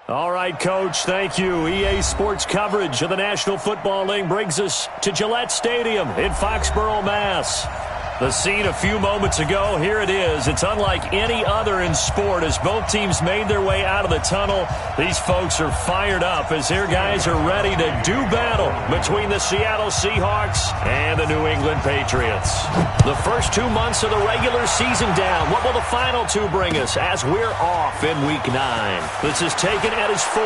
All right, Coach, thank you. EA Sports coverage of the National Football League brings us to Gillette Stadium in Foxborough, Mass. The scene a few moments ago, here it is. It's unlike any other in sport as both teams made their way out of the tunnel. These folks are fired up as their guys are ready to do battle between the Seattle Seahawks and the New England Patriots. The first 2 months of the regular season down. What will the final two bring us as we're off in Week 9? This is taken at his 4.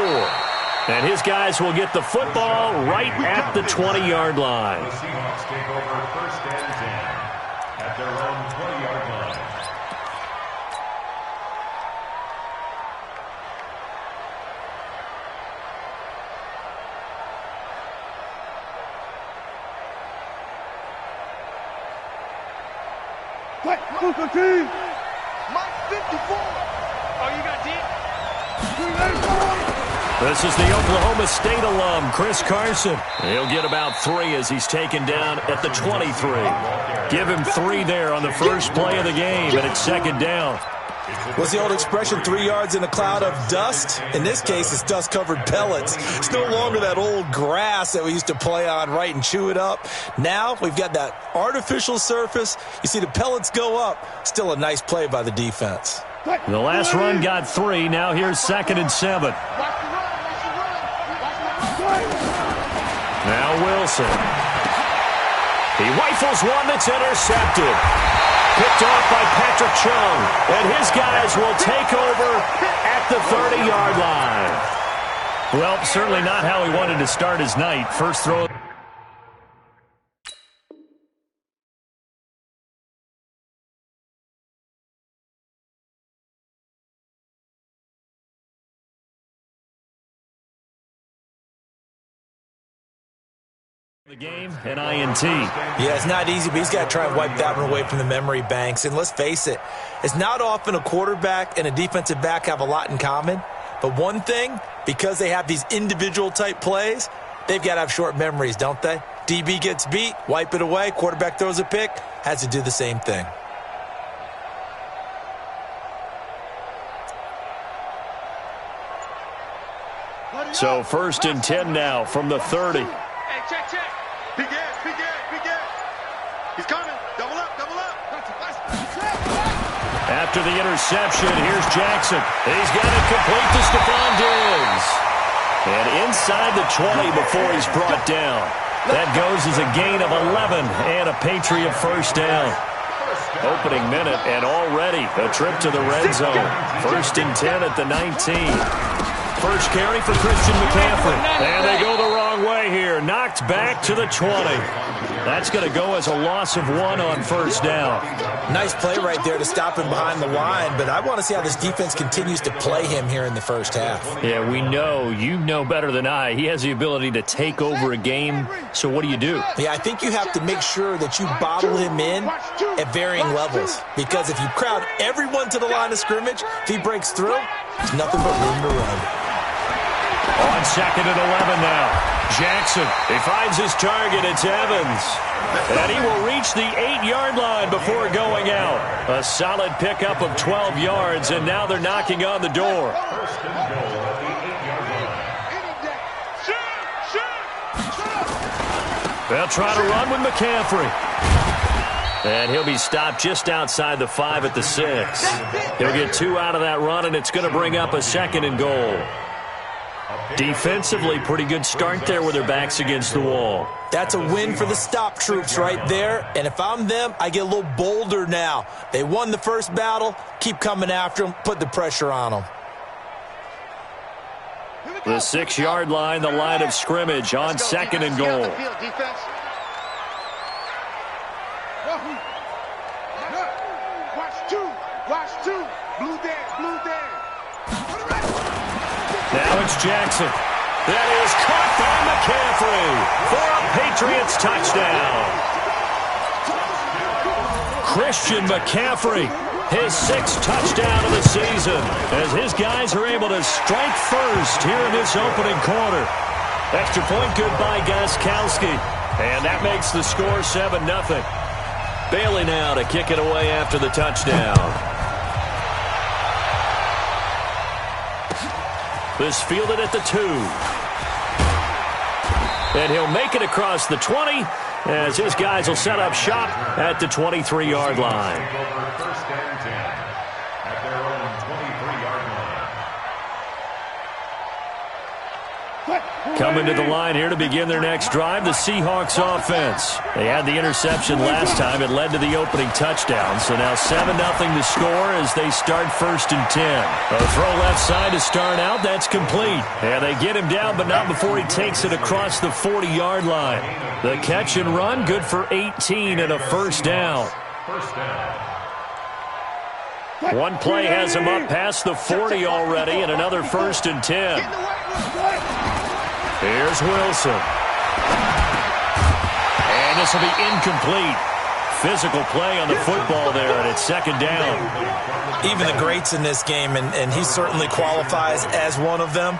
And his guys will get the football right at the 20-yard line. The Seahawks take over first and 10. At their own 20-yard line. Mike 54. Oh, you got deep? This is the Oklahoma State alum, Chris Carson. He'll get about 3 as he's taken down at the 23. Give him 3 there on the first play of the game, and it's second down. What's the old expression, 3 yards in a cloud of dust? In this case, it's dust-covered pellets. It's no longer that old grass that we used to play on, right, and chew it up. Now we've got that artificial surface. You see the pellets go up. Still a nice play by the defense. The last run got 3. Now here's second and 7. Now Wilson. He rifles one that's intercepted. Picked off by Patrick Chung. And his guys will take over at the 30-yard line. Well, certainly not how he wanted to start his night. First throw. The game, an INT. Yeah, it's not easy, but he's got to try and wipe that one away from the memory banks. And let's face it, it's not often a quarterback and a defensive back have a lot in common. But one thing, because they have these individual type plays, they've got to have short memories, don't they? DB gets beat, wipe it away, quarterback throws a pick, has to do the same thing. So first and 10 now from the 30. Hey, check. Big gas. He's coming. Double up. After the interception, here's Jackson. He's got it complete to Stephon Diggs. And inside the 20 before he's brought down. That goes as a gain of 11 and a Patriot first down. Opening minute and already a trip to the red zone. First and 10 at the 19. First carry for Christian McCaffrey. And they go the wrong way here. Knocked back to the 20. That's going to go as a loss of 1 on first down. Nice play right there to stop him behind the line, but I want to see how this defense continues to play him here in the first half. Yeah, we know. You know better than I. He has the ability to take over a game. So what do? Yeah, I think you have to make sure that you bottle him in at varying levels. Because if you crowd everyone to the line of scrimmage, if he breaks through, there's nothing but room to run. On second and 11 now. Jackson, he finds his target. It's Evans. And he will reach the 8-yard line before going out. A solid pickup of 12 yards, and now they're knocking on the door. They'll try to run with McCaffrey. And he'll be stopped just outside the 5 at the 6. He'll get 2 out of that run, and it's going to bring up a second and goal. Defensively, pretty good start there with their backs against the wall. That's a win for the stop troops right there. And if I'm them, I get a little bolder now. They won the first battle. Keep coming after them. Put the pressure on them. The 6-yard line, the line of scrimmage on second and goal. Watch two. Blue there. Now it's Jackson. That is caught by McCaffrey for a Patriots touchdown. Christian McCaffrey, his 6th touchdown of the season, as his guys are able to strike first here in this opening quarter. Extra point good by Gostkowski, and that makes the score 7-0. Bailey now to kick it away after the touchdown. is fielded at the 2. And he'll make it across the 20 as his guys will set up shop at the 23-yard line. First and 10 at their own 23-yard line. Coming to the line here to begin their next drive, the Seahawks offense. They had the interception last time. It led to the opening touchdown. So now 7-0 to score as they start first and 10. A throw left side to start out. That's complete. And they get him down, but not before he takes it across the 40-yard line. The catch and run, good for 18 and a first down. First down. One play has him up past the 40 already, and another first and 10. Here's Wilson. And this will be incomplete. Physical play on the football there, and it's second down. Even the greats in this game, and he certainly qualifies as one of them,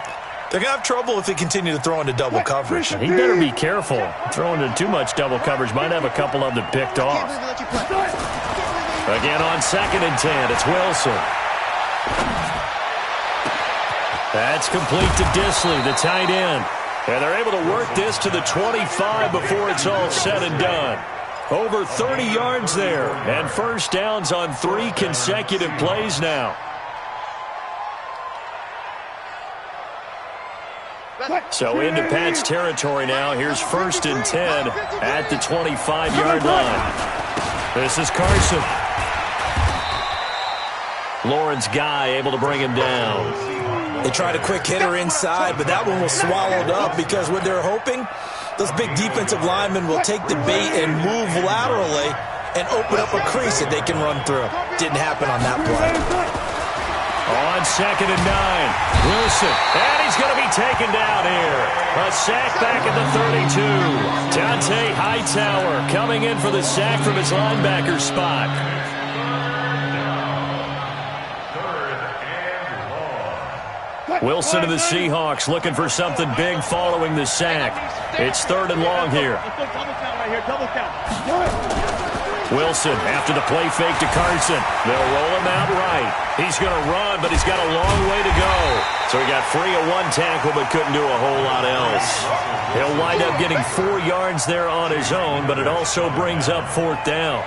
they're going to have trouble if they continue to throw into double coverage. He better be careful. Throwing into too much double coverage might have a couple of them picked off. Again on second and 10, it's Wilson. That's complete to Disley, the tight end. And they're able to work this to the 25 before it's all said and done. Over 30 yards there, and first downs on 3 consecutive plays now. So into Pat's territory now. Here's first and 10 at the 25-yard line. This is Carson. Lawrence Guy able to bring him down. They tried a quick hitter inside, but that one was swallowed up because what they're hoping, those big defensive linemen will take the bait and move laterally and open up a crease that they can run through. Didn't happen on that play. On second and 9, Wilson, and he's going to be taken down here. A sack back at the 32. Dante Hightower coming in for the sack from his linebacker spot. Wilson and the Seahawks looking for something big following the sack. It's third and long here. Wilson after the play fake to Carson. They'll roll him out right. He's going to run, but he's got a long way to go. So he got free of one tackle, but couldn't do a whole lot else. He'll wind up getting 4 yards there on his own, but it also brings up fourth down.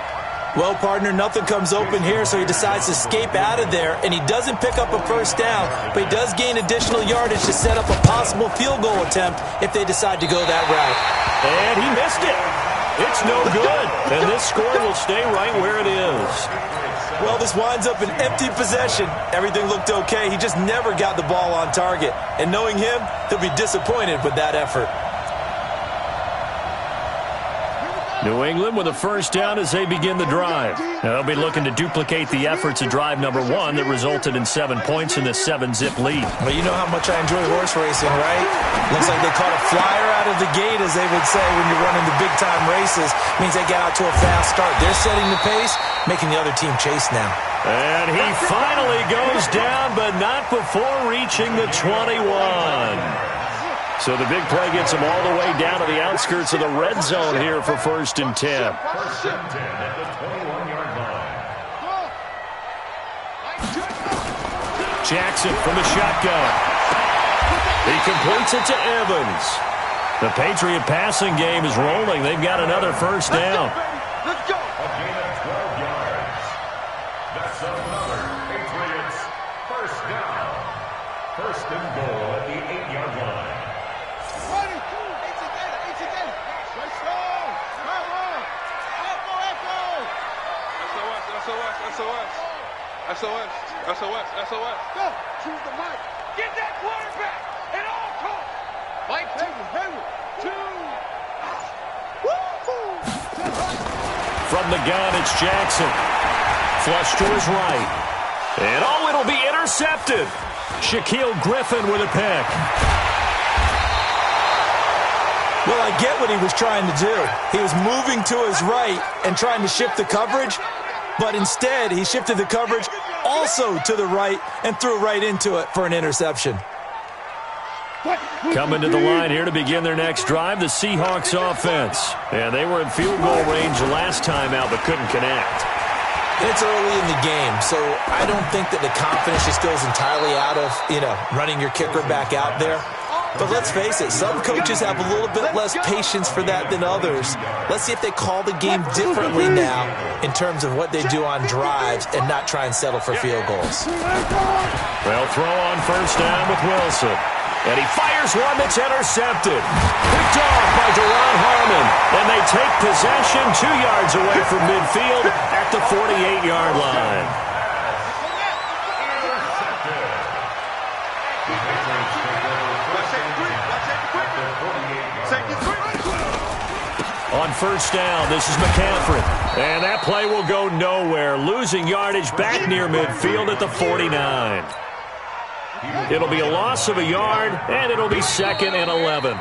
Well, partner, nothing comes open here, so he decides to escape out of there, and he doesn't pick up a first down, but he does gain additional yardage to set up a possible field goal attempt if they decide to go that route. And he missed it. It's no good, and this score will stay right where it is. Well, this winds up an empty possession. Everything looked okay. He just never got the ball on target, and knowing him, he'll be disappointed with that effort. New England with a first down as they begin the drive. Now they'll be looking to duplicate the efforts of drive number 1 that resulted in 7 points in the 7-zip lead. Well, you know how much I enjoy horse racing, right? Looks like they caught a flyer out of the gate, as they would say when you're running the big-time races. Means they get out to a fast start. They're setting the pace, making the other team chase now. And he finally goes down, but not before reaching the 21. So the big play gets him all the way down to the outskirts of the red zone here for first and 10. First and 10 at the 21-yard line. Jackson from the shotgun. He completes it to Evans. The Patriot passing game is rolling. They've got another first down. Let's go. A gain of 12 yards. That's another Patriots first down. First and goal at the 8-yard line. SOS. Go. Choose the mic. Get that quarterback at all costs. Mike, Hayward. 2. From the gun, it's Jackson. Flush to his right. And it'll be intercepted. Shaquille Griffin with a pick. Well, I get what he was trying to do. He was moving to his right and trying to shift the coverage, but instead he shifted the coverage also to the right and threw right into it for an interception. Coming to the line here to begin their next drive, the Seahawks offense. And they were in field goal range last time out but couldn't connect. It's early in the game, so I don't think that the confidence just goes entirely out of, running your kicker back out there. But let's face it, some coaches have a little bit less patience for that than others. Let's see if they call the game differently now in terms of what they do on drives and not try and settle for field goals. They'll throw on first down with Wilson. And he fires one that's intercepted. Picked off by Deron Harmon. And they take possession 2 yards away from midfield at the 48-yard line. On first down, this is McCaffrey. And that play will go nowhere, losing yardage back near midfield at the 49. It'll be a loss of a yard, and it'll be 2nd and 11.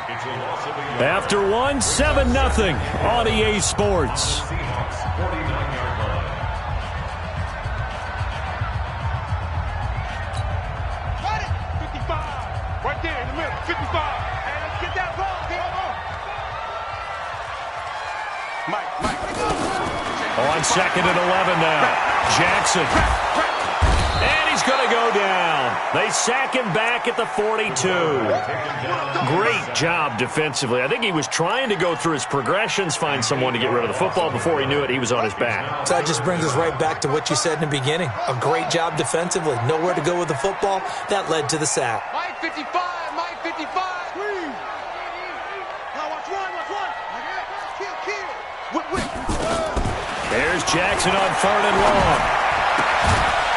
After one, 7-0 on EA Sports. Right there in the middle, 55. Hey, let's get that ball. Mike. On 2nd and 11 now. Jackson. And he's going to go down. They sack him back at the 42. Great job defensively. I think he was trying to go through his progressions, find someone to get rid of the football. Before he knew it, he was on his back. So that just brings us right back to what you said in the beginning. A great job defensively. Nowhere to go with the football. That led to the sack. Mike 55. There's Jackson on 3rd and long.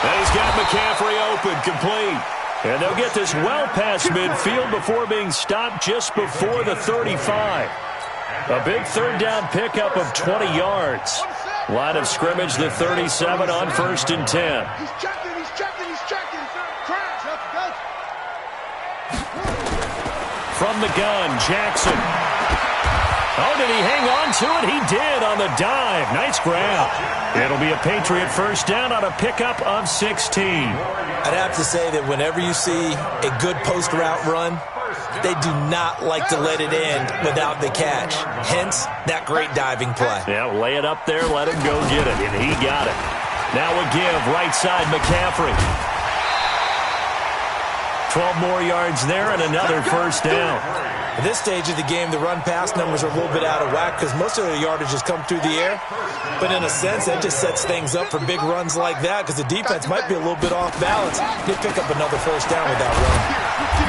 And he's got McCaffrey open, complete. And they'll get this well past midfield before being stopped just before the 35. A big 3rd down pickup of 20 yards. Line of scrimmage, the 37 on 1st and 10. He's checking. From the gun, Jackson. Oh, did he hang on to it? He did on the dive. Nice grab. It'll be a Patriot first down on a pickup of 16. I'd have to say that whenever you see a good post route run, they do not like to let it end without the catch. Hence, that great diving play. Yeah, lay it up there, let him go get it, and he got it. Now a give, right side, McCaffrey. 12 more yards there and another first down. At this stage of the game, the run-pass numbers are a little bit out of whack because most of the yardage has come through the air. But in a sense, that just sets things up for big runs like that because the defense might be a little bit off balance. They pick up another first down with that run.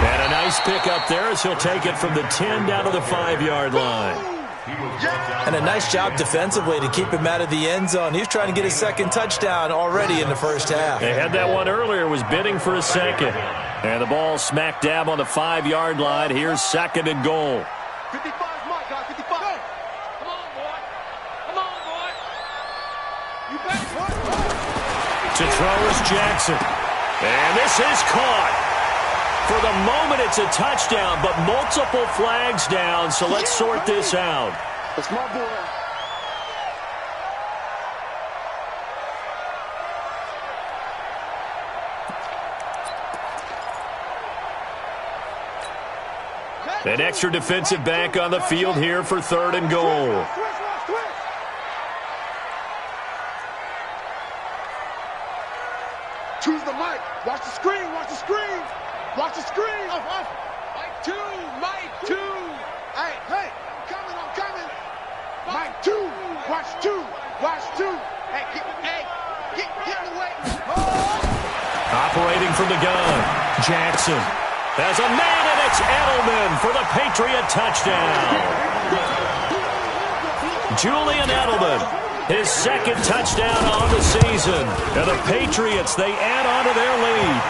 And a nice pickup there as he'll take it from the 10 down to the 5-yard line. And a nice job defensively to keep him out of the end zone. He was trying to get his second touchdown already in the first half. They had that one earlier, was bidding for a second. And the ball smack dab on the 5-yard line. Here's 2nd and goal. 55 is my guy, 55. Go. Come on, boy. You bet. To throw is Jackson. And this is caught. For the moment, it's a touchdown, but multiple flags down, so let's sort this out. That's my boy. An extra defensive back on the field here for 3rd and goal. Choose the mic. Watch the screen. Watch the screen. Off. Mike 2. Hey. I'm coming. Mike 2. Watch 2. Hey, get in the way. Operating from the gun, Jackson. There's a man, and it's Edelman for the Patriot touchdown. Julian Edelman, his 2nd touchdown on the season. And the Patriots, they add on to their lead.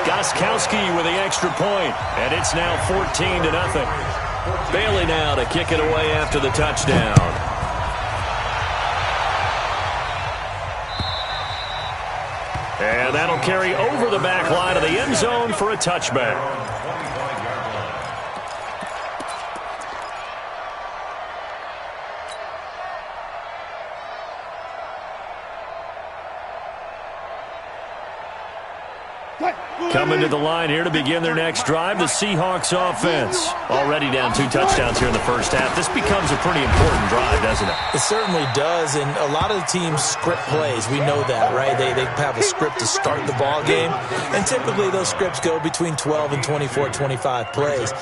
Gostkowski with the extra point, and it's now 14-0. Bailey now to kick it away after the touchdown. And that'll carry over the back line of the end zone for a touchback. Coming to the line here to begin their next drive, the Seahawks offense. Already down 2 touchdowns here in the first half. This becomes a pretty important drive, doesn't it? It certainly does, and a lot of the teams script plays. We know that, right? They have a script to start the ball game, and typically those scripts go between 12 and 24, 25 plays.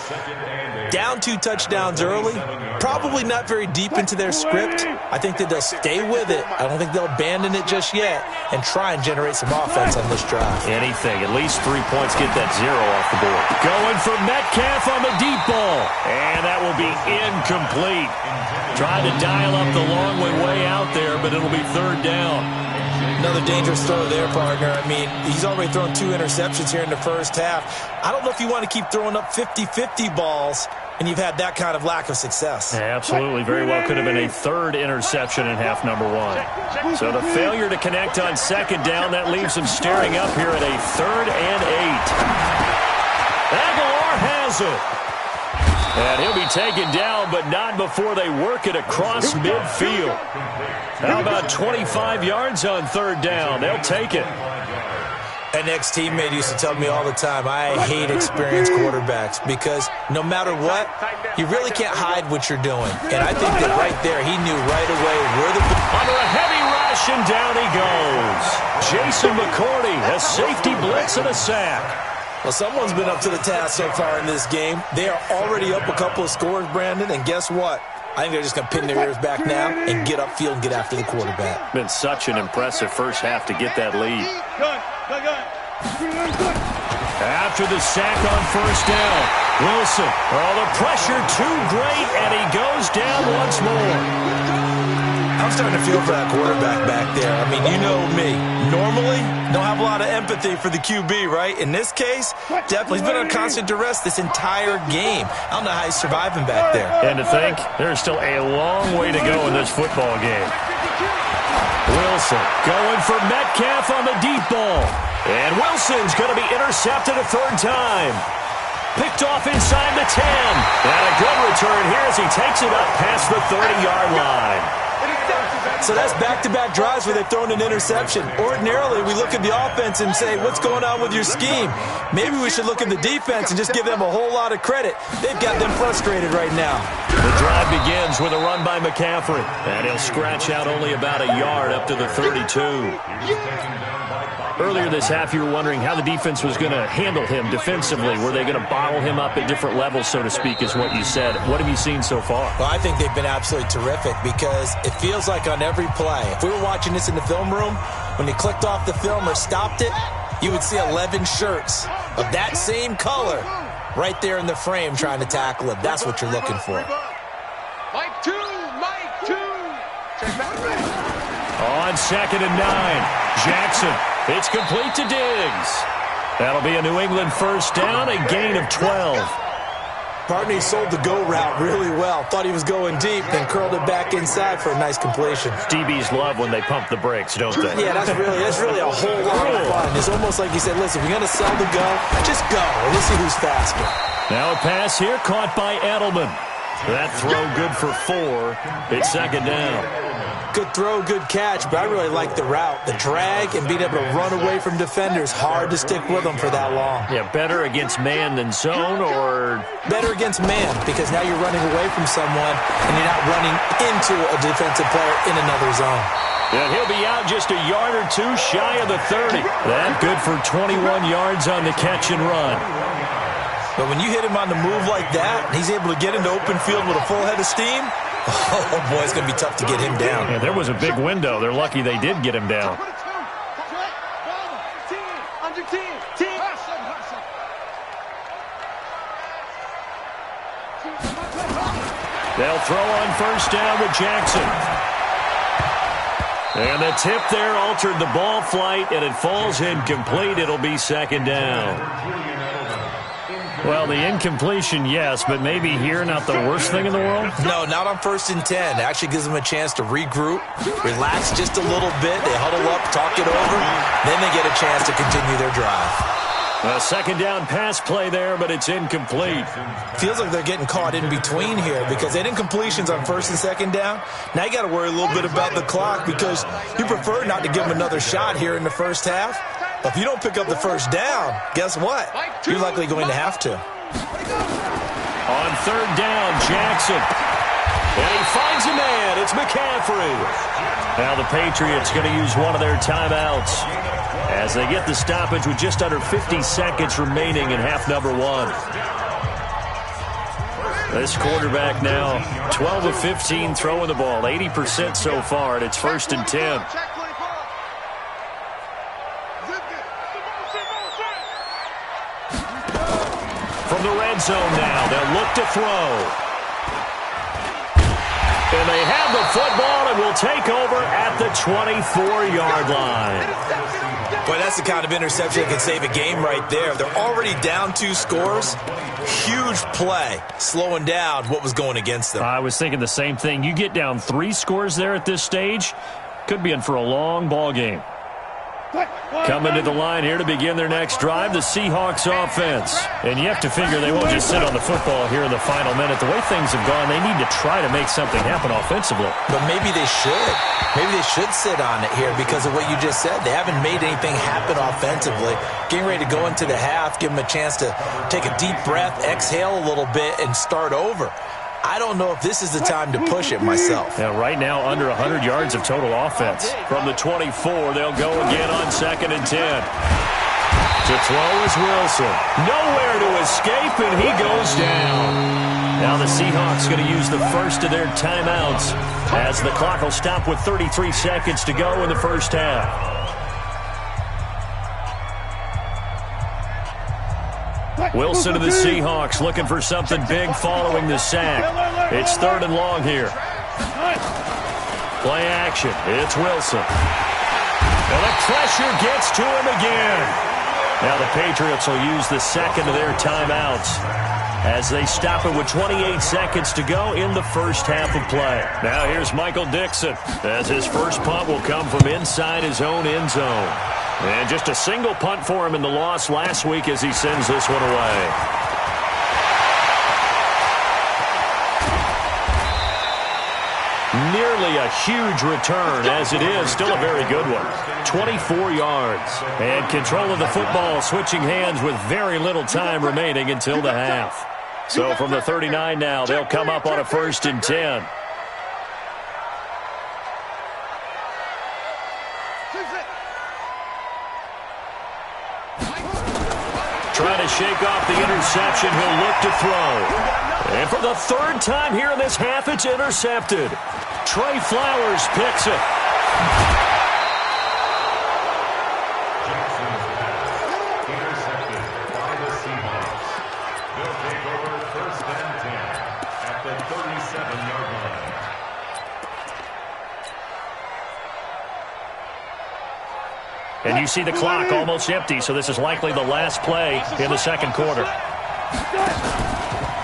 Down 2 touchdowns early, probably not very deep into their script. I think that they'll stay with it. I don't think they'll abandon it just yet and try and generate some offense on this drive. Anything. At least 3 points, get that 0 off the board. Going for Metcalf on the deep ball. And that will be incomplete. Trying to dial up the long way out there, but it'll be 3rd down. Another dangerous throw there, partner. I mean, he's already thrown 2 interceptions here in the first half. I don't know if you want to keep throwing up 50-50 balls and you've had that kind of lack of success. Yeah, absolutely. Very well could have been a 3rd interception in half number 1. So the failure to connect on 2nd down, that leaves them staring up here at a 3rd and 8. Aguilar has it. And he'll be taken down, but not before they work it across midfield. How about 25 yards on 3rd down? They'll take it. An ex-teammate used to tell me all the time, I hate experienced quarterbacks because no matter what, you really can't hide what you're doing. And I think that right there, he knew right away where the... Under a heavy rush, and down he goes. Jason McCourty, a safety blitz and a sack. Well, someone's been up to the task so far in this game. They are already up a couple of scores, Brandon, and guess what? I think they're just going to pin their ears back now and get upfield and get after the quarterback. Been such an impressive first half to get that lead. After the sack on 1st down, Wilson. Oh, the pressure too great, and he goes down once more. I'm starting to feel for that quarterback back there. I mean, you know me. Normally, don't have a lot of empathy for the QB, right? In this case, definitely he's been on constant duress this entire game. I don't know how he's surviving back there. And to think, there's still a long way to go in this football game. Wilson going for Metcalf on the deep ball. And Wilson's going to be intercepted a 3rd time. Picked off inside the 10. And a good return here as he takes it up past the 30-yard line. So that's back-to-back drives where they've thrown an interception. Ordinarily, we look at the offense and say, what's going on with your scheme? Maybe we should look at the defense and just give them a whole lot of credit. They've got them frustrated right now. The drive begins with a run by McCaffrey. And he'll scratch out only about a yard up to the 32. Earlier this half, you were wondering how the defense was going to handle him defensively. Were they going to bottle him up at different levels, so to speak, is what you said. What have you seen so far? Well, I think they've been absolutely terrific because it feels like on every play, if we were watching this in the film room, when he clicked off the film or stopped it, you would see 11 shirts of that same color right there in the frame trying to tackle him. That's what you're looking for. Mike 2. Check back. On 2nd and 9, Jackson. It's complete to Diggs. That'll be a New England 1st down, a gain of 12. Partner, he sold the go route really well. Thought he was going deep, then curled it back inside for a nice completion. DBs love when they pump the brakes, don't they? Yeah, that's really a whole lot of fun. It's almost like he said, listen, we're going to sell the go. Just go, and we'll see who's faster. Now a pass here caught by Edelman. That throw good for 4. It's 2nd down. Good throw, good catch, but I really like the route. The drag and being able to run away from defenders, hard to stick with them for that long. Yeah, better against man than zone, or? Better against man, because now you're running away from someone and you're not running into a defensive player in another zone. And he'll be out just a yard or 2 shy of the 30. That good for 21 yards on the catch and run. But when you hit him on the move like that, and he's able to get into open field with a full head of steam, oh, boy, it's going to be tough to get him down. Yeah, there was a big window. They're lucky they did get him down. They'll throw on 1st down with Jackson. And the tip there altered the ball flight, and it falls incomplete. It'll be 2nd down. Well, the incompletion, yes, but maybe here not the worst thing in the world? No, not on 1st and 10. It actually gives them a chance to regroup, relax just a little bit. They huddle up, talk it over, then they get a chance to continue their drive. A 2nd down pass play there, but it's incomplete. Feels like they're getting caught in between here because they had incompletions on 1st and 2nd down. Now you got to worry a little bit about the clock because you prefer not to give them another shot here in the first half. But if you don't pick up the first down, guess what? You're likely going to have to. On third down, Jackson. And he finds a man. It's McCaffrey. Now the Patriots going to use one of their timeouts as they get the stoppage with just under 50 seconds remaining in half number one. This quarterback now 12 of 15 throwing the ball, 80% so far, and it's 1st and 10. From the red zone now, they'll look to throw. And they have the football and will take over at the 24-yard line. Boy, that's the kind of interception that can save a game right there. They're already down 2 scores. Huge play, slowing down what was going against them. I was thinking the same thing. You get down 3 scores there at this stage, could be in for a long ball game. Coming to the line here to begin their next drive, the Seahawks offense. And you have to figure they won't just sit on the football here in the final minute. The way things have gone, they need to try to make something happen offensively. But maybe they should. Maybe they should sit on it here because of what you just said. They haven't made anything happen offensively. Getting ready to go into the half, give them a chance to take a deep breath, exhale a little bit, and start over. I don't know if this is the time to push it myself. Yeah, right now under 100 yards of total offense. From the 24, they'll go again on 2nd and 10. To throw is Wilson. Nowhere to escape, and he goes down. Now the Seahawks going to use the first of their timeouts as the clock will stop with 33 seconds to go in the first half. Wilson of the Seahawks looking for something big following the sack. It's 3rd and long here. Play action. It's Wilson. And the pressure gets to him again. Now the Patriots will use the second of their timeouts as they stop it with 28 seconds to go in the first half of play. Now here's Michael Dixon as his first punt will come from inside his own end zone. And just a single punt for him in the loss last week as he sends this one away. Nearly a huge return, as it is still a very good one. 24 yards. And control of the football switching hands with very little time remaining until the half. So from the 39 now, they'll come up on a 1st and 10. Trying to shake off the interception. He'll look to throw. And for the 3rd time here in this half, it's intercepted. Trey Flowers picks it. Jackson's pass intercepted by the Seahawks. They'll take over 1st and 10 at the 37-yard line. And you see the clock almost empty, so this is likely the last play in the second quarter.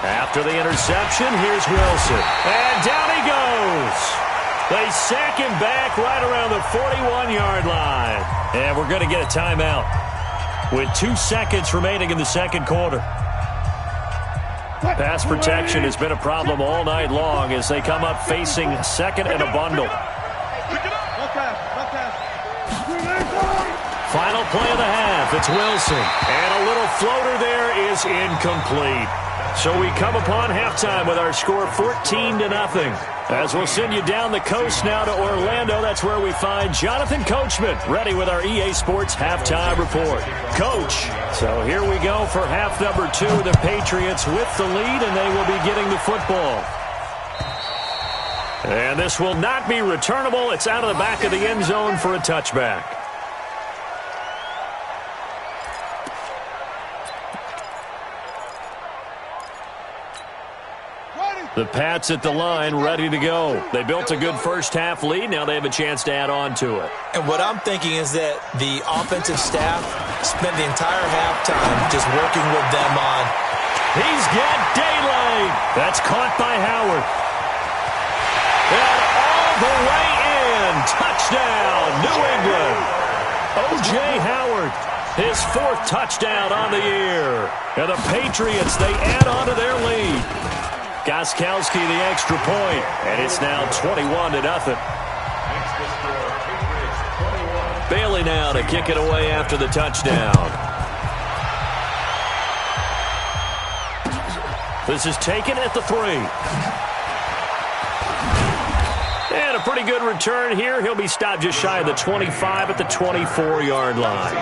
After the interception, here's Wilson. And down he goes. They sack him back right around the 41-yard line. And we're going to get a timeout with 2 seconds remaining in the second quarter. Pass protection has been a problem all night long as they come up facing 2nd and a bundle. Final play of the half. It's Wilson. And a little floater there is incomplete. So we come upon halftime with our score 14-0. As we'll send you down the coast now to Orlando, that's where we find Jonathan Coachman ready with our EA Sports halftime report. Coach, so here we go for half number 2. The Patriots with the lead, and they will be getting the football. And this will not be returnable. It's out of the back of the end zone for a touchback. The Pats at the line, ready to go. They built a good first half lead. Now they have a chance to add on to it. And what I'm thinking is that the offensive staff spent the entire halftime just working with them on. He's got daylight. That's caught by Howard. And all the way in. Touchdown, New England. O.J. Howard, his 4th touchdown on the year. And the Patriots, they add on to their lead. Gostkowski the extra point, and it's now 21-0. Makes the score Patriots 21, Bailey now to kick it away after the touchdown. This is taken at the 3. And a pretty good return here. He'll be stopped just shy of the 25 at the 24-yard line.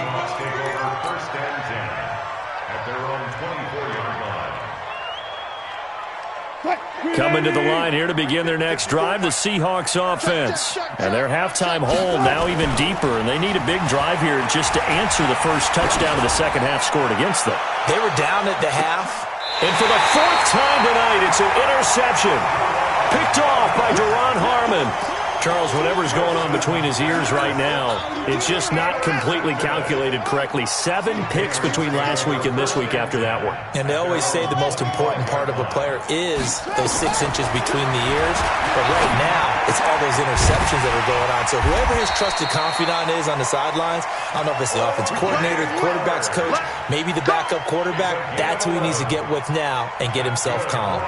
First and 10 at their own 24-yard line. Coming to the line here to begin their next drive, the Seahawks offense. And their halftime hole now even deeper, and they need a big drive here just to answer the first touchdown of the second half scored against them. They were down at the half. And for the 4th time tonight, it's an interception. Picked off by Duron Harmon. Charles, whatever's going on between his ears right now, it's just not completely calculated correctly. 7 picks between last week and this week after that one. And they always say the most important part of a player is those 6 inches between the ears. But right now, it's all those interceptions that are going on. So whoever his trusted confidant is on the sidelines, I don't know if it's the offensive coordinator, the quarterback's coach, maybe the backup quarterback, that's who he needs to get with now and get himself calm.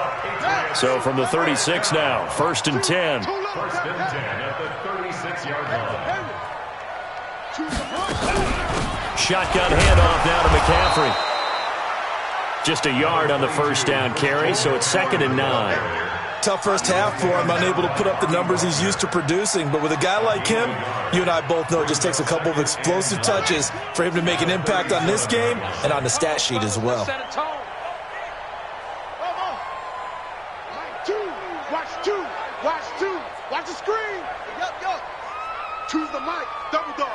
So from the 36 now, 1st and 10. First and 10 at the 36-yard line. Shotgun handoff now to McCaffrey. Just a yard on the first down carry, so it's 2nd and 9. Tough first half for him, unable to put up the numbers he's used to producing. But with a guy like him, you and I both know it just takes a couple of explosive touches for him to make an impact on this game and on the stat sheet as well. Watch the screen. Choose the mic. Double dog.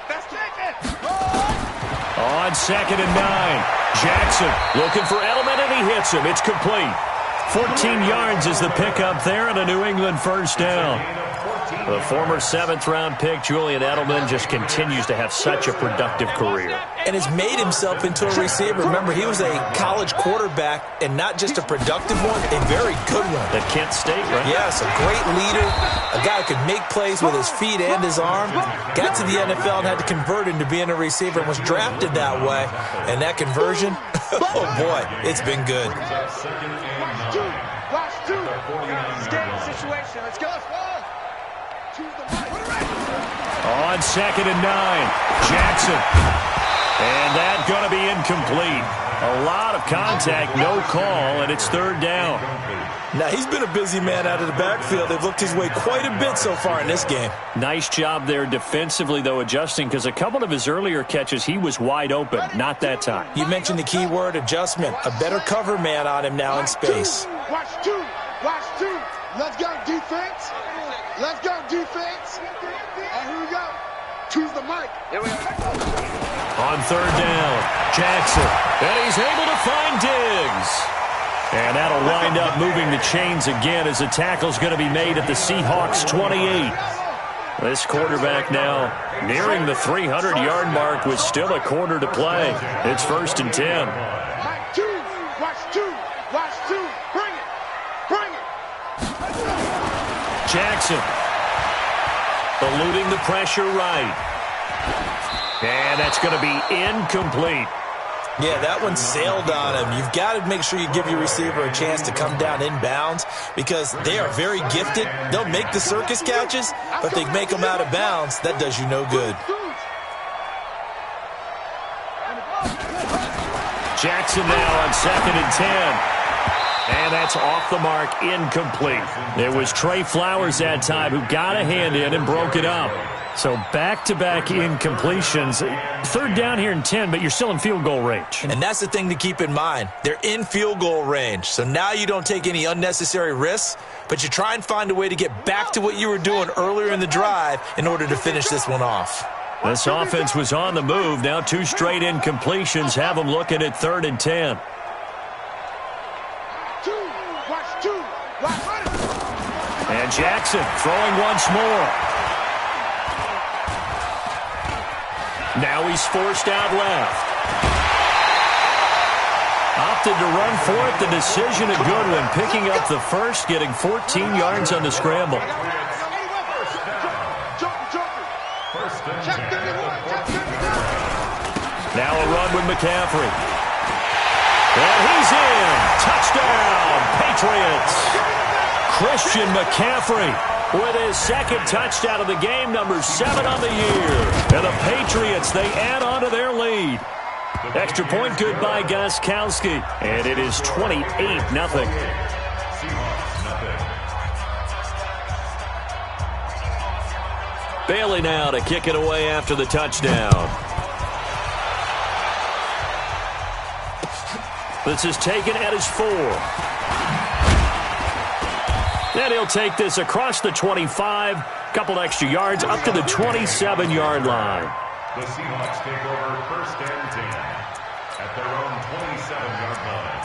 That's it. On 2nd and 9. Jackson looking for Edelman, and he hits him. It's complete. 14 yards is the pickup there, and a New England first down. The former 7th-round pick, Julian Edelman, just continues to have such a productive career. And has made himself into a receiver. Remember, he was a college quarterback, and not just a productive one, a very good one. At Kent State, right? Yes, a great leader, a guy who could make plays with his feet and his arm. Got to the NFL and had to convert into being a receiver and was drafted that way. And that conversion, oh boy, it's been good. Watch two. Escape situation. Let's go. On 2nd and 9, Jackson. And that's going to be incomplete. A lot of contact, no call, and it's 3rd down. Now, he's been a busy man out of the backfield. They've looked his way quite a bit so far in this game. Nice job there defensively, though, adjusting, because a couple of his earlier catches, he was wide open. Not that time. You mentioned the key word, adjustment. A better cover man on him now in space. Watch two. Let's go, defense. And here we go. Choose the mic. Here we go. On 3rd down, Jackson. And he's able to find Diggs. And that'll wind up moving the chains again as the tackle's going to be made at the Seahawks 28. This quarterback now nearing the 300-yard mark with still a quarter to play. It's 1st and 10. Watch two. Bring it. Jackson eluding the pressure right. And that's going to be incomplete. Yeah, that one sailed on him. You've got to make sure you give your receiver a chance to come down inbounds because they are very gifted. They'll make the circus catches, but they make them out of bounds. That does you no good. Jackson now on 2nd and 10. And that's off the mark, incomplete. It was Trey Flowers that time who got a hand in and broke it up. So back-to-back incompletions. 3rd down here and 10, but you're still in field goal range. And that's the thing to keep in mind. They're in field goal range. So now you don't take any unnecessary risks, but you try and find a way to get back to what you were doing earlier in the drive in order to finish this one off. This offense was on the move. Now 2 straight incompletions have them looking at 3rd and 10. And Jackson throwing once more. Now he's forced out left. Opted to run for it. The decision a good one. Picking up the first, getting 14 yards on the scramble. Now a run with McCaffrey. And he's in. Touchdown, Patriots. Christian McCaffrey with his second touchdown of the game, number 7 on the year. And the Patriots, they add on to their lead. Extra point good by Gostkowski. And it is 28-0. Bailey now to kick it away after the touchdown. This is taken at his 4. And he'll take this across the 25, couple extra yards up to the 27-yard line. The Seahawks take over 1st and 10 at their own 27-yard line.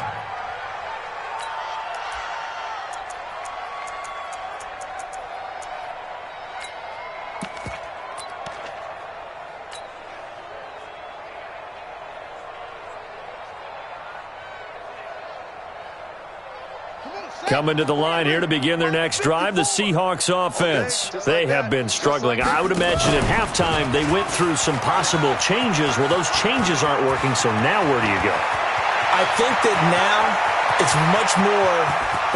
Coming to the line here to begin their next drive, the Seahawks offense. They have been struggling. I would imagine at halftime they went through some possible changes. Well, those changes aren't working, so now where do you go? I think that now it's much more.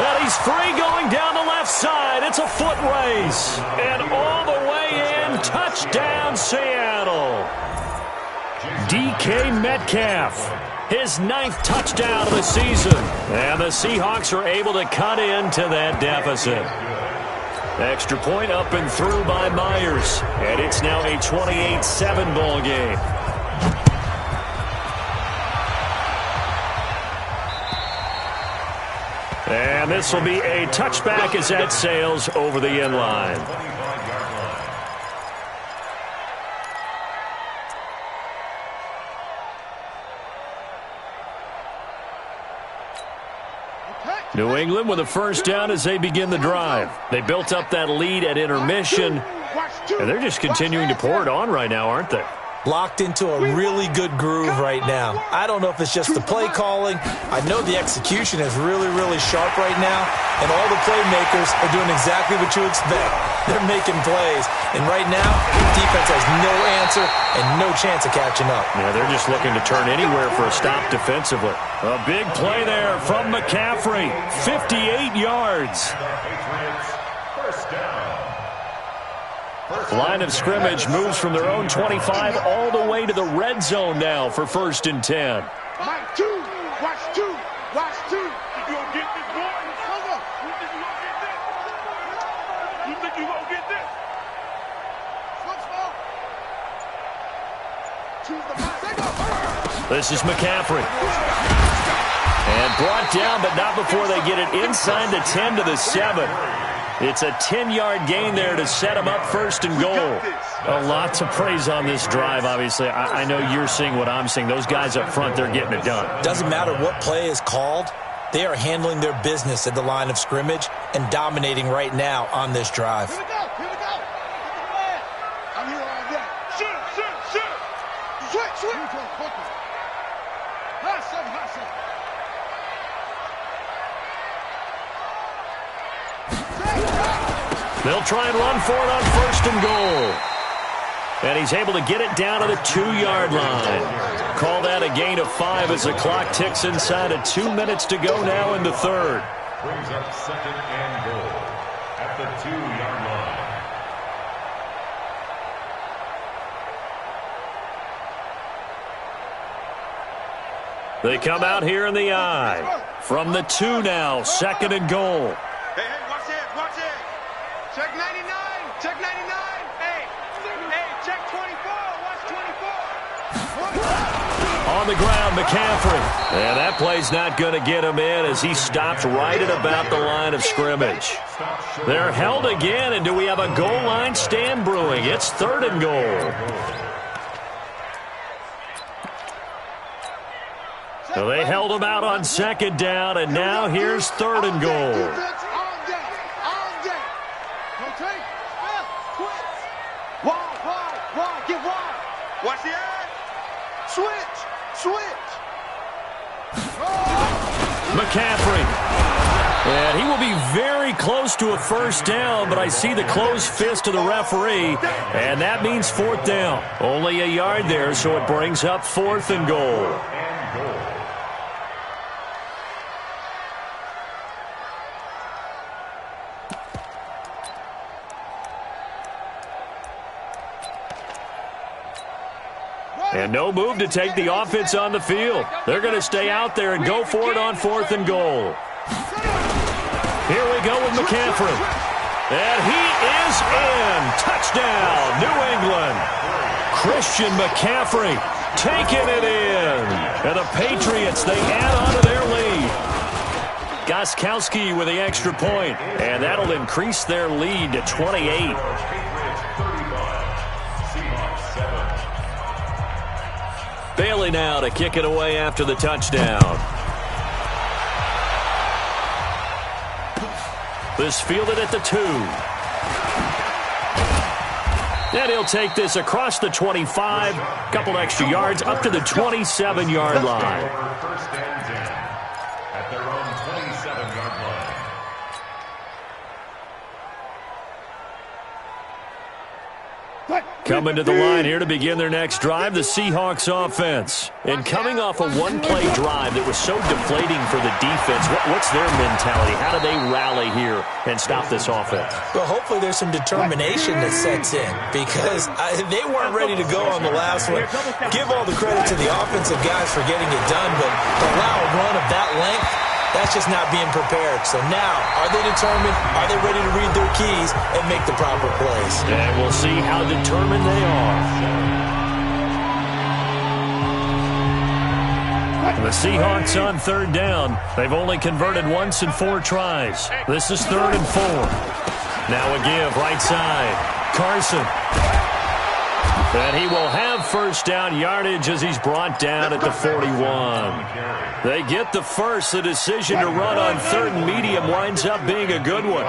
Well, he's free going down the left side. It's a foot race. And all the way in, touchdown Seattle. DK Metcalf. His 9th touchdown of the season. And the Seahawks are able to cut into that deficit. Extra point up and through by Myers. And it's now a 28-7 ball game. And this will be a touchback as that sails over the end line. New England with a first down as they begin the drive. They built up that lead at intermission, and they're just continuing to pour it on right now, aren't they? Locked into a really good groove right now. I don't know if it's just the play calling. I know the execution is really, really sharp right now, and all the playmakers are doing exactly what you expect. They're making plays, and right now, the defense has no answer and no chance of catching up. Yeah, they're just looking to turn anywhere for a stop defensively. A big play there from McCaffrey, 58 yards. First down. Line of scrimmage moves from their own 25 all the way to the red zone now for 1st and 10. Mike 2, watch 2, watch 2. You gonna get this, boy? Hold on. You think you gonna get this? You think you gonna get this? Switch ball. Choose the pass. They go. This is McCaffrey. And brought down, but not before they get it inside the 10 to the 7. It's a 10-yard gain there to set them up 1st and goal. A lot to praise on this drive, obviously. I know you're seeing what I'm seeing. Those guys up front, they're getting it done. Doesn't matter what play is called. They are handling their business at the line of scrimmage and dominating right now on this drive. Here we go. Here we go. I'm here all day. Shoot. Switch. Hot seven. They'll try and run for it on 1st and goal. And he's able to get it down to the 2-yard line. Call that a gain of 5 as the clock ticks inside of 2 minutes to go now in the 3rd. Brings up 2nd and goal at the 2-yard line. They come out here in the I. From the 2 now, 2nd and goal. Hey, watch it. Check 99. Hey, check 24. Watch 24. On the ground, McCaffrey. And that play's not going to get him in as he stopped right at about the line of scrimmage. They're held again, and do we have a goal line stand brewing? It's 3rd and goal. So they held him out on 2nd down, and now here's 3rd and goal. Watch the eye. Switch. McCaffrey. And he will be very close to a first down, but I see the closed fist of the referee, and that means 4th down. Only a yard there, so it brings up 4th and goal. And no move to take the offense on the field. They're going to stay out there and go for it on 4th and goal. Here we go with McCaffrey. And he is in. Touchdown, New England. Christian McCaffrey taking it in. And the Patriots, they add on to their lead. Gostkowski with the extra point. And that'll increase their lead to 28. Bailey now to kick it away after the touchdown. This fielded at the 2. And he'll take this across the 25. Couple extra yards up to the 27-yard line. First and 10 at their own 27-yard line. Coming to the line here to begin their next drive, the Seahawks offense. And coming off a one-play drive that was so deflating for the defense, what's their mentality? How do they rally here and stop this offense? Well, hopefully there's some determination that sets in because they weren't ready to go on the last one. Give all the credit to the offensive guys for getting it done, but to allow a run of that length, that's just not being prepared. So now, are they determined? Are they ready to read their keys and make the proper plays? And we'll see how determined they are. The Seahawks on 3rd down. They've only converted once in 4 tries. This is 3rd and 4. Now a give, right side. Carson. And he will have first down yardage as he's brought down at the 41. They get the first. The decision to run on 3rd and medium winds up being a good one.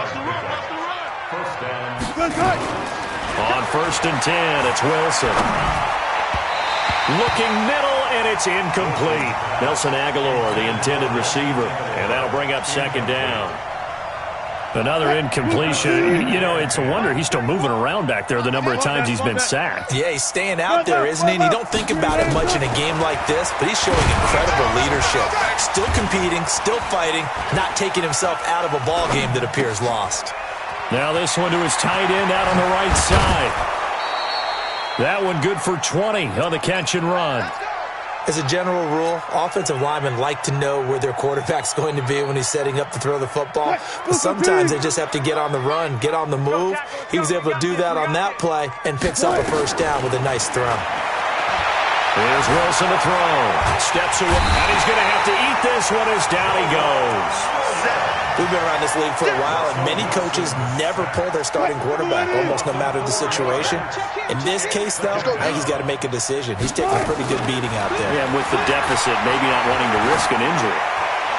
On 1st and 10, it's Wilson. Looking middle, and it's incomplete. Nelson Aguilar, the intended receiver. And that'll bring up 2nd down. Another incompletion. You know, it's a wonder he's still moving around back there the number of times he's been sacked. Yeah, he's staying out there, isn't he? And you don't think about it much in a game like this, but he's showing incredible leadership. Still competing, still fighting, not taking himself out of a ball game that appears lost. Now this one to his tight end out on the right side. That one good for 20 on the catch and run. As a general rule, offensive linemen like to know where their quarterback's going to be when he's setting up to throw the football. But sometimes they just have to get on the run, get on the move. He was able to do that on that play and picks up a first down with a nice throw. Here's Wilson to throw. Steps away, and he's going to have to eat this one as down he goes. We've been around this league for a while, and many coaches never pull their starting quarterback, almost no matter the situation. In this case, though, I think he's got to make a decision. He's taking a pretty good beating out there. Yeah, with the deficit, maybe not wanting to risk an injury.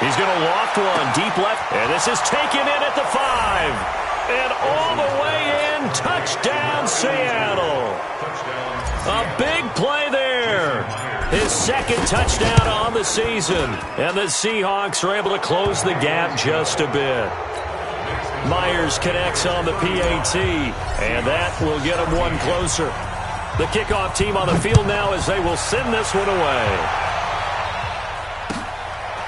He's going to loft one deep left, and this is taken in at the 5. And all the way in, touchdown Seattle. A big play there. His 2nd touchdown on the season. And the Seahawks are able to close the gap just a bit. Myers connects on the PAT, and that will get him one closer. The kickoff team on the field now as they will send this one away.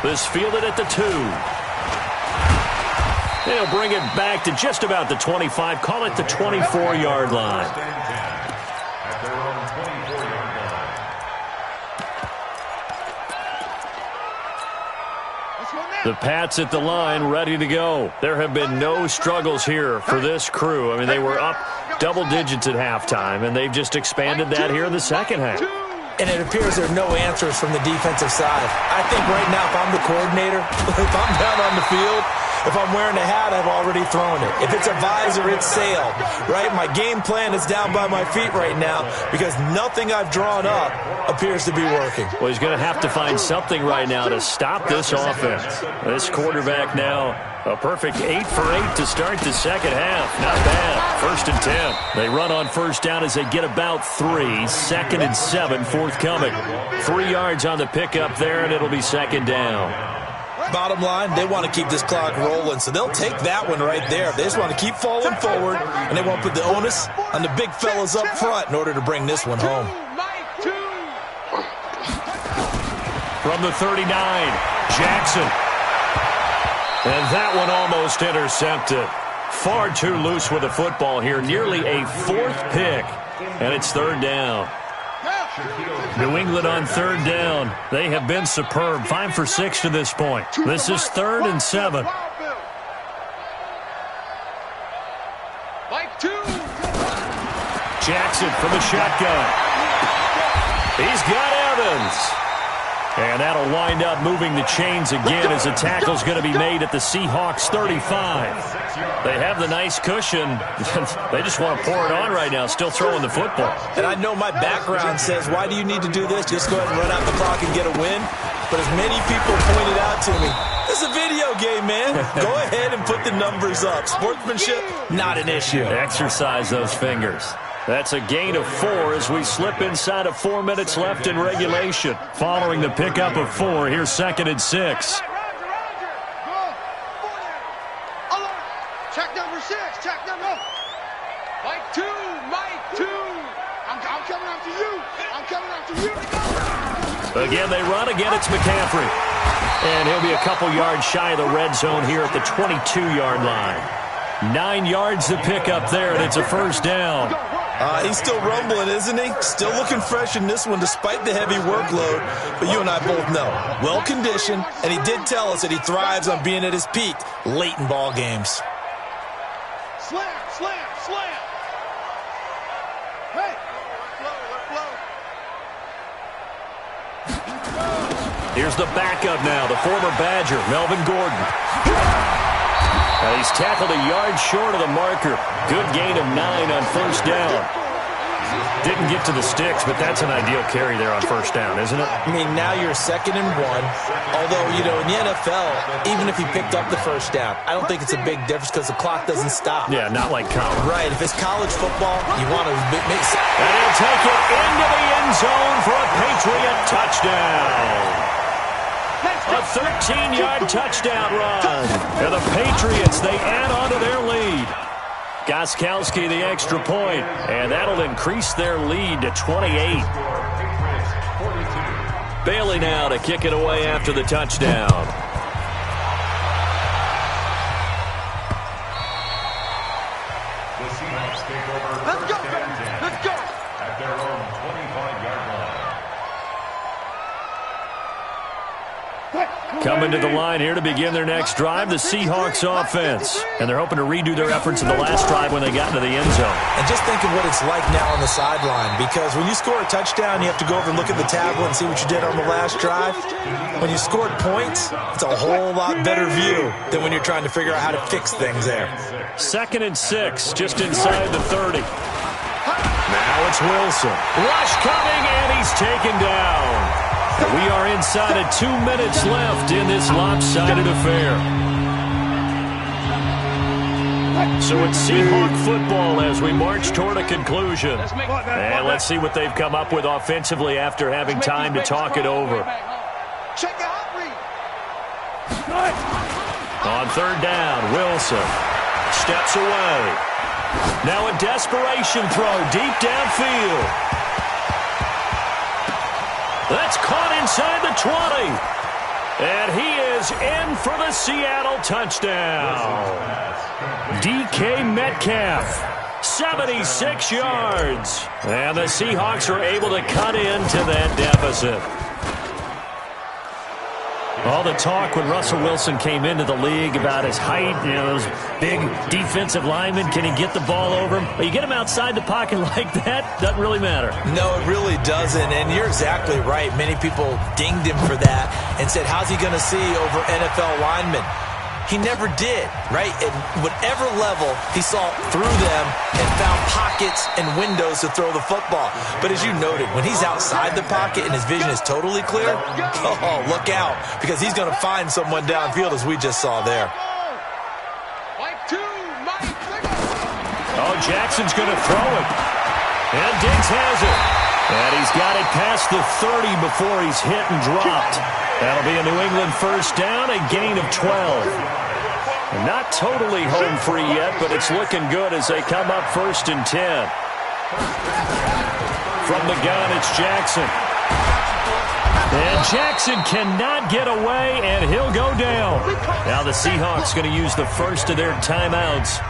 This fielded at the 2. They'll bring it back to just about the 25. Call it the 24-yard line. The Pats at the line, ready to go. There have been no struggles here for this crew. I mean, they were up double digits at halftime, and they've just expanded that here in the second half. And it appears there are no answers from the defensive side. I think right now, if I'm the coordinator, if I'm down on the field, if I'm wearing a hat, I've already thrown it. If it's a visor, it's sailed, right? My game plan is down by my feet right now because nothing I've drawn up appears to be working. Well, he's going to have to find something right now to stop this offense. This quarterback now, a perfect 8 for 8 to start the second half. Not bad. 1st and 10. They run on first down as they get about 3. 2nd and 7 forthcoming. 3 yards on the pickup there, and it'll be 2nd down. Bottom line, they want to keep this clock rolling, so they'll take that one right there. They just want to keep falling forward, and they want to put the onus on the big fellas up front in order to bring this one home. From the 39, Jackson. And that one almost intercepted. Far too loose with the football here. Nearly a 4th pick, and it's 3rd down. New England on third down. They have been superb. 5 for 6 to this point. This is 3rd and 7. Jackson from the shotgun. He's got Evans. And that'll wind up moving the chains again as a tackle's going to be made at the Seahawks 35. They have the nice cushion. They just want to pour it on right now, still throwing the football. And I know my background says, why do you need to do this? Just go ahead and run out the clock and get a win. But as many people pointed out to me, this is a video game, man. Go ahead and put the numbers up. Sportsmanship, not an issue. Exercise those fingers. That's a gain of 4 as we slip inside of 4 minutes left in regulation. Following the pickup of 4, here's 2nd and 6. Check number 6. Check number. Mike 2. Mike 2. I'm coming after you. I'm coming after you. Again, they run. Again, it's McCaffrey. And he'll be a couple yards shy of the red zone here at the 22-yard line. 9 yards to pick up there, and it's a first down. He's still rumbling, isn't he? Still looking fresh in this one despite the heavy workload. But you and I both know, well-conditioned, and he did tell us that he thrives on being at his peak late in ball games. Slam, slam, slam. Hey. Here's the backup now, the former Badger, Melvin Gordon. He's tackled a yard short of the marker. Good gain of 9 on first down. Didn't get to the sticks, but that's an ideal carry there on first down, isn't it? I mean, now you're 2nd and 1. Although, you know, in the NFL, even if he picked up the first down, I don't think it's a big difference because the clock doesn't stop. Yeah, not like college. Right. If it's college football, you want to make... And he'll take it into the end zone for a Patriot touchdown. A 13-yard touchdown run. And the Patriots, they add on to their lead. Gostkowski the extra point, and that'll increase their lead to 28. Bailey now to kick it away after the touchdown. The Seahawks take over. Let's go. Let's go. At their own 25-yard line. Coming to the line here to begin their next drive, the Seahawks offense. And they're hoping to redo their efforts in the last drive when they got into the end zone. And just think of what it's like now on the sideline, because when you score a touchdown, you have to go over and look at the tablet and see what you did on the last drive. When you scored points, it's a whole lot better view than when you're trying to figure out how to fix things there. 2nd and 6, just inside the 30. Now it's Wilson. Rush coming, and he's taken down. We are inside of 2 minutes left in this lopsided affair. So it's Seahawk football as we march toward a conclusion. And let's see what they've come up with offensively after having time to talk it over. On 3rd down, Wilson steps away. Now a desperation throw deep downfield. That's caught inside the 20. And he is in for the Seattle touchdown. DK Metcalf, 76 yards. And the Seahawks are able to cut into that deficit. All the talk when Russell Wilson came into the league about his height, you know, those big defensive linemen, can he get the ball over him? But you get him outside the pocket like that, doesn't really matter. No, it really doesn't, and you're exactly right. Many people dinged him for that and said, how's he going to see over NFL linemen? He never did, right? At whatever level, he saw through them and found pockets and windows to throw the football. But as you noted, when he's outside the pocket and his vision is totally clear, oh, look out, because he's going to find someone downfield, as we just saw there. Oh, Jackson's going to throw it. And Diggs has it. And he's got it past the 30 before he's hit and dropped. That'll be a New England first down, a gain of 12. Not totally home free yet, but it's looking good as they come up 1st and 10. From the gun, it's Jackson. And Jackson cannot get away, and he'll go down. Now the Seahawks going to use the first of their timeouts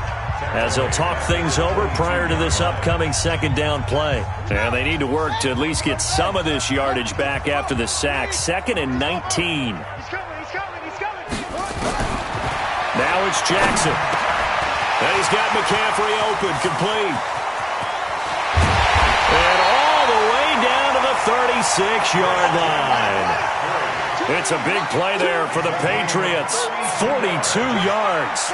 as they'll talk things over prior to this upcoming second down play. And they need to work to at least get some of this yardage back after the sack. 2nd and 19. Now it's Jackson. And he's got McCaffrey open, complete. And all the way down to the 36-yard line. It's a big play there for the Patriots. 42 yards.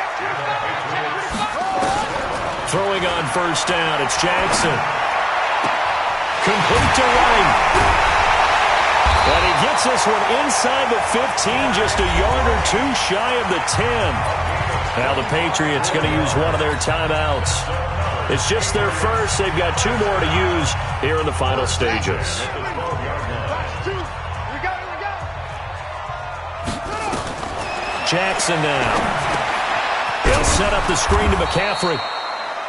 Throwing on first down, it's Jackson. Complete to Wright. And he gets this one inside the 15, just a yard or two shy of the 10. Now the Patriots going to use one of their timeouts. It's just their first. They've got 2 more to use here in the final stages. Jackson now. He'll set up the screen to McCaffrey.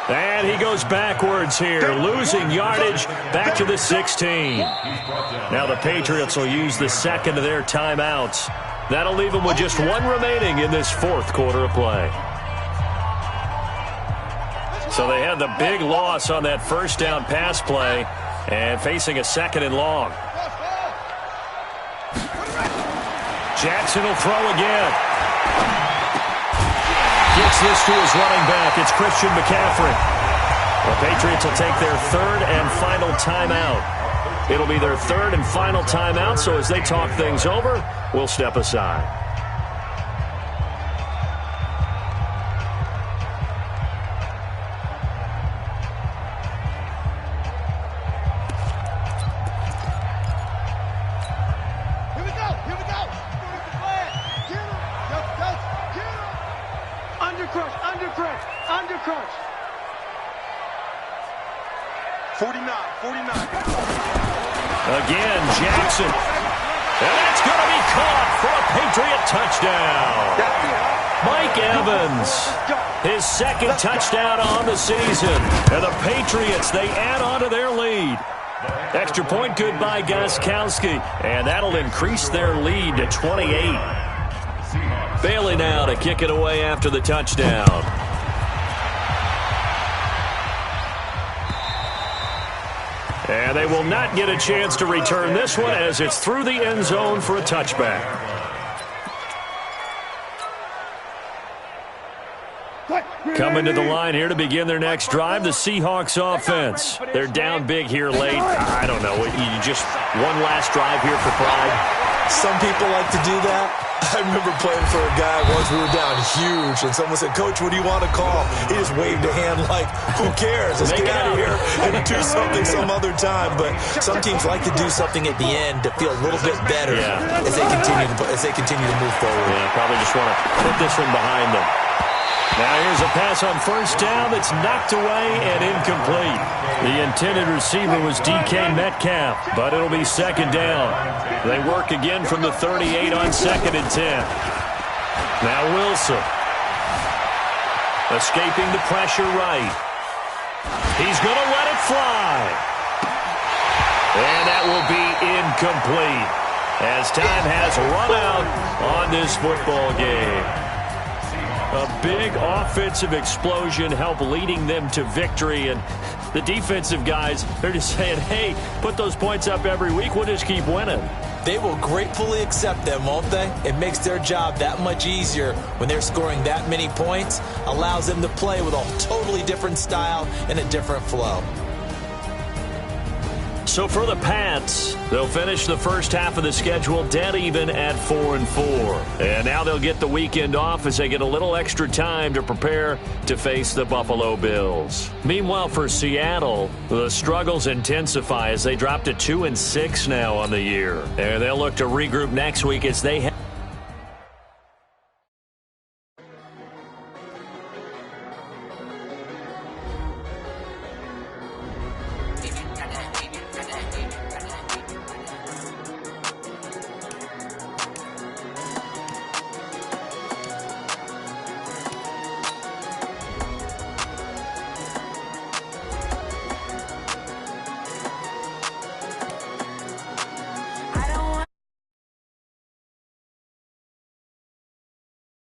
And he goes backwards here, losing yardage back to the 16. Now the Patriots will use the second of their timeouts. That'll leave them with just 1 remaining in this 4th quarter of play. So they had the big loss on that first down pass play and facing a 2nd and long. Jackson will throw again. Gets this to his running back. It's Christian McCaffrey. The Patriots will take their 3rd and final timeout. It'll be their 3rd and final timeout, so as they talk things over, we'll step aside. Undercrush. 49. Again, Jackson. And that's going to be caught for a Patriot touchdown. Mike Evans, his 2nd touchdown on the season. And the Patriots, they add on to their lead. Extra point good by Gostkowski. And that'll increase their lead to 28. Bailey now to kick it away after the touchdown. And they will not get a chance to return this one as it's through the end zone for a touchback. Coming to the line here to begin their next drive, the Seahawks offense. They're down big here late. I don't know. You just one last drive here for pride. Some people like to do that. I remember playing for a guy once. We were down huge, and someone said, "Coach, what do you want to call?" He just waved a hand like, "Who cares? Let's get out of here and do something some other time." But some teams like to do something at the end to feel a little bit better as they continue to move forward. Yeah, probably just want to put this one behind them. Now here's a pass on first down that's knocked away and incomplete. The intended receiver was DK Metcalf, but it'll be 2nd down. They work again from the 38 on 2nd and 10. Now Wilson. Escaping the pressure right. He's going to let it fly. And that will be incomplete as time has run out on this football game. A big offensive explosion helped leading them to victory, and the defensive guys, they're just saying, hey, put those points up every week, we'll just keep winning. They will gratefully accept them, won't they? It makes their job that much easier when they're scoring that many points, allows them to play with a totally different style and a different flow. So for the Pats, they'll finish the first half of the schedule dead even at 4-4. And now they'll get the weekend off as they get a little extra time to prepare to face the Buffalo Bills. Meanwhile, for Seattle, the struggles intensify as they drop to 2-6 now on the year. And they'll look to regroup next week as they